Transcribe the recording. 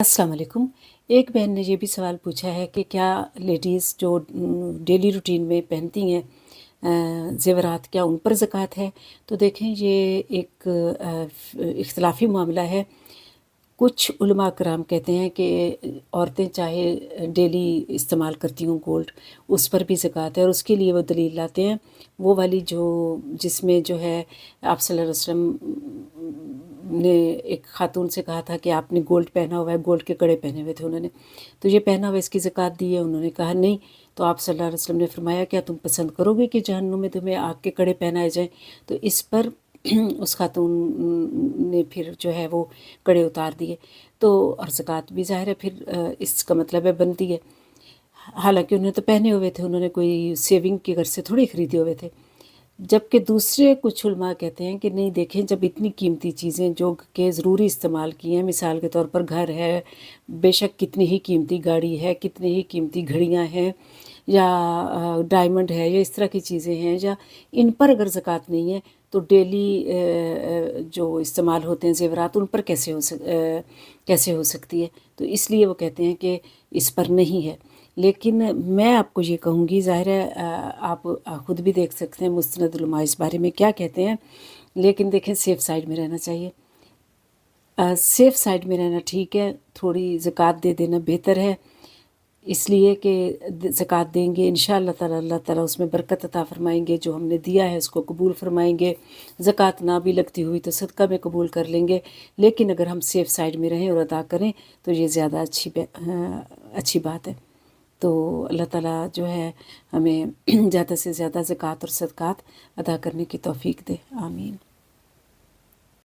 अस्सलाम वालेकुम। एक बहन ने ये भी सवाल पूछा है कि क्या लेडीज़ जो डेली रूटीन में पहनती हैं ज़ेवरात, क्या उन पर ज़कात है? तो देखें, ये एक इख्तिलाफ़ी मामला है। कुछ उलमा कराम कहते हैं कि औरतें चाहे डेली इस्तेमाल करती हों गोल्ड, उस पर भी ज़कात है, और उसके लिए वो दलील लाते हैं, वो वाली जो जिसमें जो है आप सल्लल्लाहु अलैहि वसल्लम ने एक खातून से कहा था कि आपने गोल्ड पहना हुआ है, गोल्ड के कड़े पहने हुए थे उन्होंने, तो ये पहना हुआ इसकी ज़कात दी है? उन्होंने कहा नहीं। तो आप सल्लल्लाहु अलैहि वसल्लम ने फरमाया, क्या तुम पसंद करोगे कि जहन्नुम में तुम्हें आग के कड़े पहनाए जाएँ? तो इस पर उस खातून ने फिर जो है वो कड़े उतार दिए। तो और ज़कात भी ज़ाहिर है फिर इसका मतलब है बनती है। हालांकि उन्होंने तो पहने हुए थे, उन्होंने कोई सेविंग के घर से थोड़ी ख़रीदे हुए थे। जबकि दूसरे कुछ उलमा कहते हैं कि नहीं, देखें, जब इतनी कीमती चीज़ें जो कि ज़रूरी इस्तेमाल की हैं, मिसाल के तौर पर घर है, बेशक कितनी ही कीमती गाड़ी है, कितनी ही कीमती घड़ियां हैं, या डायमंड है, या इस तरह की चीज़ें हैं, या इन पर अगर ज़कात नहीं है तो डेली जो इस्तेमाल होते हैं ज़ेवरात, उन पर कैसे हो सकती है? तो इसलिए वो कहते हैं कि इस पर नहीं है। लेकिन मैं आपको ये कहूँगी, ज़ाहिर है आप ख़ुद भी देख सकते हैं मुस्तनद उलमा इस बारे में क्या कहते हैं, लेकिन देखें, सेफ़ साइड में रहना चाहिए। सेफ़ साइड में रहना ठीक है, थोड़ी ज़कात दे देना बेहतर है, इसलिए कि ज़कात देंगे इंशाअल्लाह ताला अल्लाह ताला उसमें बरकत अता फ़रमाएंगे, जो हमने दिया है उसको कबूल फ़रमाएंगे। ज़कात ना भी लगती हुई तो सदका में कबूल कर लेंगे, लेकिन अगर हम सेफ़ साइड में रहें और अदा करें तो ये ज़्यादा अच्छी बात है। तो अल्लाह ताला जो है हमें ज़्यादा से ज़्यादा ज़कात और सदक़ात अदा करने की तौफ़ीक दे। आमीन।